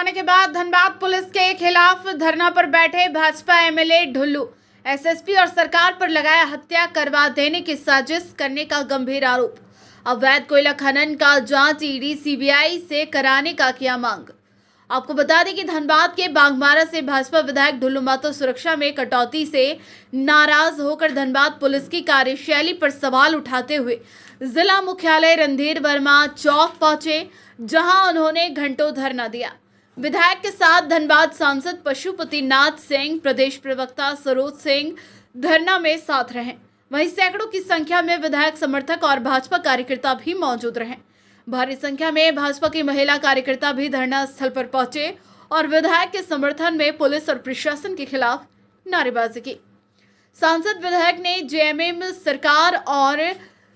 आने के बाद धनबाद पुलिस के खिलाफ धरना पर बैठे भाजपा एमएलए ढुल्लू। एसएसपी और सरकार पर लगाया हत्या करवा देने की साजिश करने का गंभीर आरोप। अवैध कोयला खनन का जांच ईडी सीबीआई से कराने का किया मांग। आपको बता दें कि धनबाद के बाघमारा से भाजपा विधायक ढुल्लू महतो सुरक्षा में कटौती से नाराज होकर धनबाद पुलिस की कार्यशैली पर सवाल उठाते हुए जिला मुख्यालय रणधीर वर्मा चौक पहुंचे, जहां उन्होंने घंटों धरना दिया। विधायक के साथ धनबाद सांसद पशुपति नाथ सिंह, प्रदेश प्रवक्ता सरोज सिंह धरना में साथ रहे। वहीं सैकड़ों की संख्या में विधायक समर्थक और भाजपा कार्यकर्ता भी मौजूद रहे। भारी संख्या में भाजपा की महिला कार्यकर्ता भी धरना स्थल पर पहुंचे और विधायक के समर्थन में पुलिस और प्रशासन के खिलाफ नारेबाजी की। सांसद विधायक ने जेएमएम सरकार और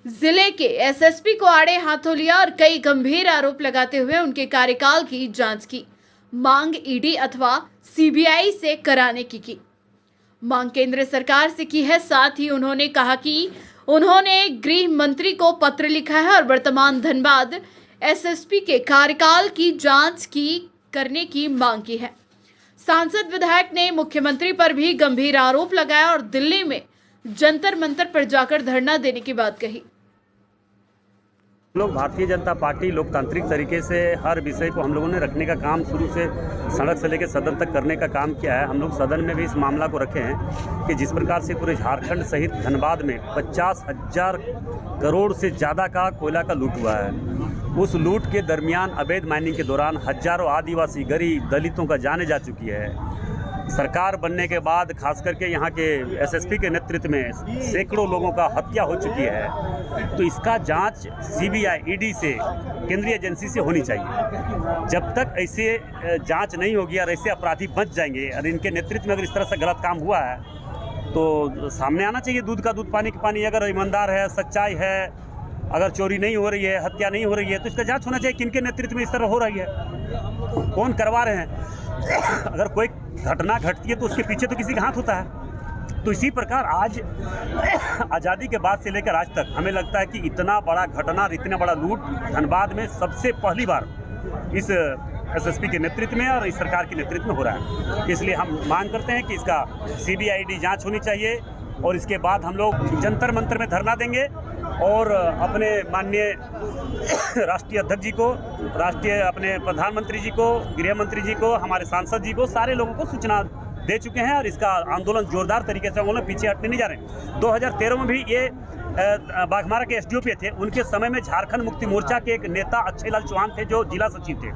जिले के एसएसपी को आड़े हाथों लिया और कई गंभीर आरोप लगाते हुए उनके कार्यकाल की जांच की मांग ईडी अथवा सीबीआई से कराने की मांग केंद्र सरकार से की है। साथ ही उन्होंने कहा कि उन्होंने गृह मंत्री को पत्र लिखा है और वर्तमान धनबाद एसएसपी के कार्यकाल की जांच करने की मांग की है। सांसद विधायक ने मुख्यमंत्री पर भी गंभीर आरोप लगाया और दिल्ली में जंतर मंतर पर जाकर धरना देने की बात कही। लोग भारतीय जनता पार्टी लोकतांत्रिक तरीके से हर विषय को हम लोगों ने रखने का काम शुरू से सड़क से लेकर सदन तक करने का काम किया है। हम लोग सदन में भी इस मामला को रखे हैं कि जिस प्रकार से पूरे झारखंड सहित धनबाद में 50,000 करोड़ से ज़्यादा का कोयला का लूट हुआ है। उस लूट के दरमियान अवैध माइनिंग के दौरान हजारों आदिवासी, गरीब, दलितों का जाने जा चुकी है। सरकार बनने के बाद खास करके यहाँ के एसएसपी के नेतृत्व में सैकड़ों लोगों का हत्या हो चुकी है। तो इसका जांच सीबीआई, ईडी से, केंद्रीय एजेंसी से होनी चाहिए। जब तक ऐसे जांच नहीं होगी और ऐसे अपराधी बच जाएंगे और इनके नेतृत्व में अगर इस तरह से गलत काम हुआ है तो सामने आना चाहिए। दूध का दूध, पानी का पानी। अगर ईमानदार है, सच्चाई है, अगर चोरी नहीं हो रही है, हत्या नहीं हो रही है तो इसका जांच होना चाहिए। किनके नेतृत्व में इस तरह हो रही है, कौन करवा रहे हैं। अगर कोई घटना घटती है तो उसके पीछे तो किसी का हाथ होता है। तो इसी प्रकार आज आज़ादी के बाद से लेकर आज तक हमें लगता है कि इतना बड़ा घटना, इतना बड़ा लूट धनबाद में सबसे पहली बार इस एसएसपी के नेतृत्व में और इस सरकार के नेतृत्व में हो रहा है। इसलिए हम मांग करते हैं कि इसका सीबीआई जांच होनी चाहिए और इसके बाद हम लोग जंतर मंतर में धरना देंगे और अपने माननीय राष्ट्रीय अध्यक्ष जी को, अपने प्रधानमंत्री जी को, गृह मंत्री जी को, हमारे सांसद जी को, सारे लोगों को सूचना दे चुके हैं और इसका आंदोलन जोरदार तरीके से हम लोग पीछे हटने नहीं जा रहे। 2013 में भी ये बाघमारा के एसडीओपी थे। उनके समय में झारखंड मुक्ति मोर्चा के एक नेता अच्छेलाल चौहान थे जो जिला सचिव थे,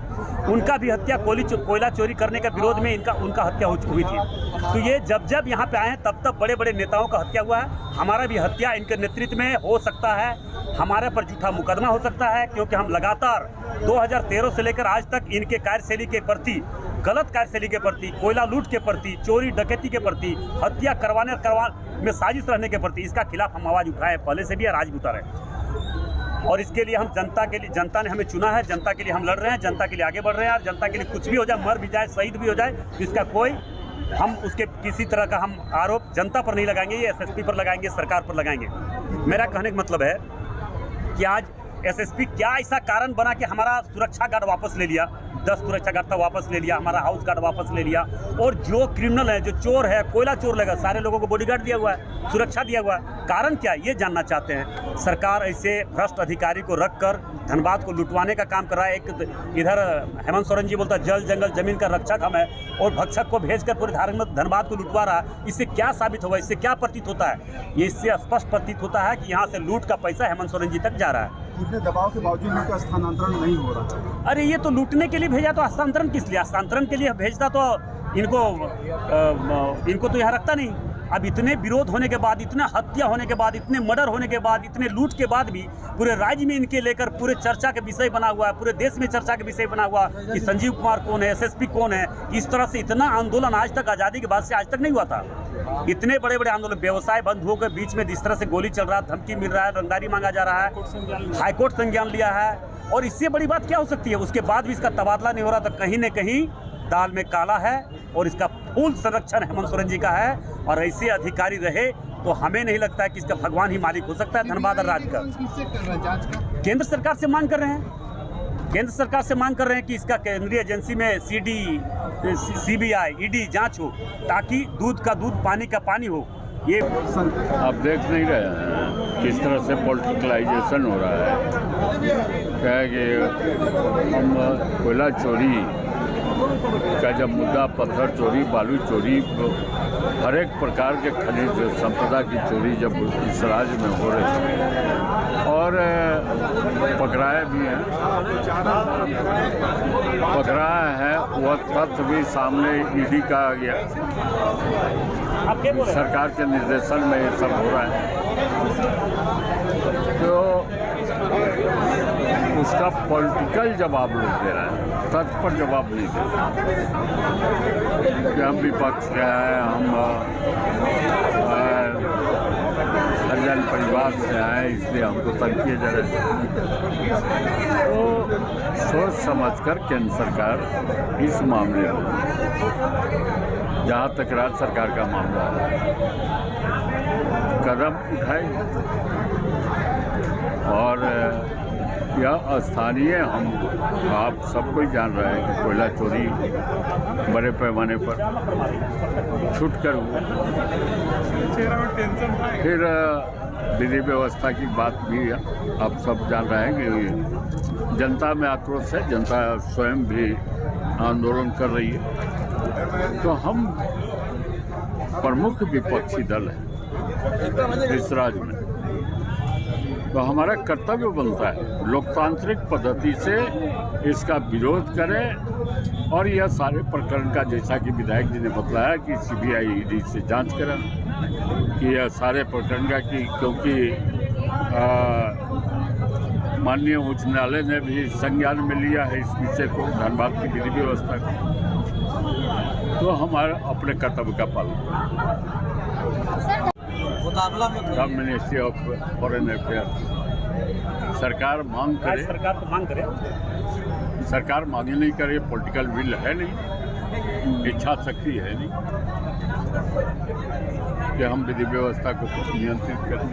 उनका भी हत्या कोयला चोरी करने के विरोध में उनका हत्या हुई थी। तो ये जब यहाँ पे आए हैं तब बड़े बड़े नेताओं का हत्या हुआ है। हमारा भी हत्या इनके नेतृत्व में हो सकता है, हमारे पर झूठा मुकदमा हो सकता है, क्योंकि हम लगातार 2013 से लेकर आज तक इनके कार्यशैली के प्रति, गलत कार्यशैली के प्रति, कोयला लूट के प्रति, चोरी डकैती के प्रति, हत्या करवाने में साजिश रहने के प्रति, इसका खिलाफ हम आवाज़ उठाए पहले से भी और आज भी उठा रहे। और इसके लिए हम जनता ने हमें चुना है, जनता के लिए हम लड़ रहे हैं, जनता के लिए आगे बढ़ रहे हैं। और जनता के लिए कुछ भी हो जाए, मर भी जाए, शहीद भी हो जाए, तो इसका कोई हम उसके किसी तरह का हम आरोप जनता पर नहीं लगाएंगे, ये एसएसपी पर लगाएंगे, सरकार पर लगाएंगे। मेरा कहने का मतलब है कि आज एसएसपी क्या ऐसा कारण बना कि हमारा सुरक्षा गार्ड वापस ले लिया, 10 सुरक्षा गार्ड वापस ले लिया, हमारा हाउस गार्ड वापस ले लिया, और जो क्रिमिनल है, जो चोर है, कोयला चोर लगा, सारे लोगों को बॉडीगार्ड दिया हुआ है, सुरक्षा दिया हुआ है। कारण क्या, ये जानना चाहते हैं। सरकार ऐसे भ्रष्ट अधिकारी को रखकर धनबाद को लुटवाने का काम कर रहा है। एक इधर हेमंत सोरेन जी बोलता है जल जंगल जमीन का रक्षक हम है, और भक्षक को भेजकर पूरे धनबाद को लुटवा रहा है। इससे क्या साबित होगा, इससे क्या प्रतीत होता है? ये इससे स्पष्ट प्रतीत होता है कि यहाँ से लूट का पैसा हेमंत सोरेन जी तक जा रहा है। इतने दबाव के बावजूद इनका स्थानांतरण नहीं हो रहा। अरे ये तो लूटने के लिए भेजा, तो हस्तांतरण किस लिए? हस्तांतरण के लिए भेजता तो इनको तो यहाँ रखता नहीं। अब इतने विरोध होने के बाद, इतना हत्या होने के बाद, इतने मर्डर होने के बाद, इतने लूट के बाद भी पूरे राज्य में इनके लेकर पूरे चर्चा के विषय बना हुआ है, पूरे देश में चर्चा के विषय बना हुआ कि संजीव कुमार कौन है, एसएसपी कौन है। इस तरह से इतना आंदोलन आज तक, आज़ादी के बाद से आज तक नहीं हुआ था। इतने बड़े बड़े आंदोलन, व्यवसाय बंधुओं के बीच में जिस तरह से गोली चल रहा है, धमकी मिल रहा है, रंगदारी मांगा जा रहा है, हाईकोर्ट संज्ञान लिया है, और इससे बड़ी बात क्या हो सकती है? उसके बाद भी इसका तबादला नहीं हो रहा, तो कहीं न कहीं दाल में काला है और इसका फुल संरक्षण हेमंत सोरेन जी का है। और ऐसे अधिकारी रहे तो हमें नहीं लगता है कि इसका भगवान ही मालिक हो सकता है धनबाद और राज्य का। केंद्र सरकार से मांग कर रहे हैं केंद्र सरकार से मांग कर रहे हैं कि इसका केंद्रीय एजेंसी में CBI, ED जांच हो, ताकि दूध का दूध, पानी का पानी हो। ये आप देख नहीं रहे हैं किस तरह से पॉलिटिकलाइजेशन हो रहा है। क्या है कि हम कोयला चोरी का जब मुद्दा, पत्थर चोरी, बालू चोरी, हर एक प्रकार के खनिज संपदा की चोरी जब इस राज्य में हो रही है और पकड़ाए भी हैं, पकड़ाया है, वह तथ्य भी सामने ED का आ गया। सरकार के निर्देशन में ये सब हो रहा है, तो उसका पॉलिटिकल जवाब लोग दे रहा है, तथ्य पर जवाब नहीं दे रहा कि हम विपक्ष के हैं, हम हरिजन परिवार से आए इसलिए हमको तंग किए जा रहे हैं। तो सोच समझकर केंद्र सरकार इस मामले में, जहाँ तक राज्य सरकार का मामला है, कदम उठाए और यह स्थानीय, हम आप सब कोई जान रहे हैं कि कोयला चोरी बड़े पैमाने पर छूट कर हुआ। फिर विधि व्यवस्था की बात भी आप सब जान रहे हैं कि जनता में आक्रोश है, जनता स्वयं भी आंदोलन कर रही है। तो हम प्रमुख विपक्षी दल हैं इस राज्य में, तो हमारा कर्तव्य बनता है लोकतांत्रिक पद्धति से इसका विरोध करें और यह सारे प्रकरण का, जैसा कि विधायक जी ने बताया कि CBI, ED से जांच करें कि यह सारे प्रकरण का, कि क्योंकि माननीय उच्च न्यायालय ने भी संज्ञान में लिया है इस विषय को, धनबाद की विधि व्यवस्था को, तो हमारे अपने कर्तव्य का पालन करें। सब मिनिस्ट्री ऑफ फॉरेन अफेयर सरकार मांग करे, सरकार तो मांग करे, सरकार मांगे नहीं करे, पॉलिटिकल विल है नहीं, इच्छा शक्ति है नहीं कि हम विधि व्यवस्था को नियंत्रित करें।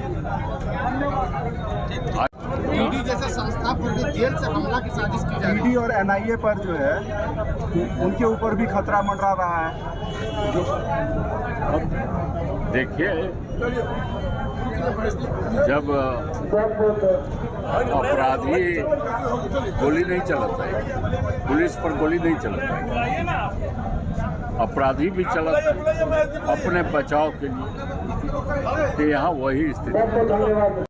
ED जैसे संस्था पर जेल से हमला की साजिश की जा रही है। ED और NIA पर जो है उनके ऊपर भी खतरा मंडरा रहा है। देखिए, जब अपराधी गोली नहीं चलाता है, पुलिस पर गोली नहीं चलाता है, अपराधी भी चलाता है अपने बचाव के लिए, तो यहाँ वही स्थिति।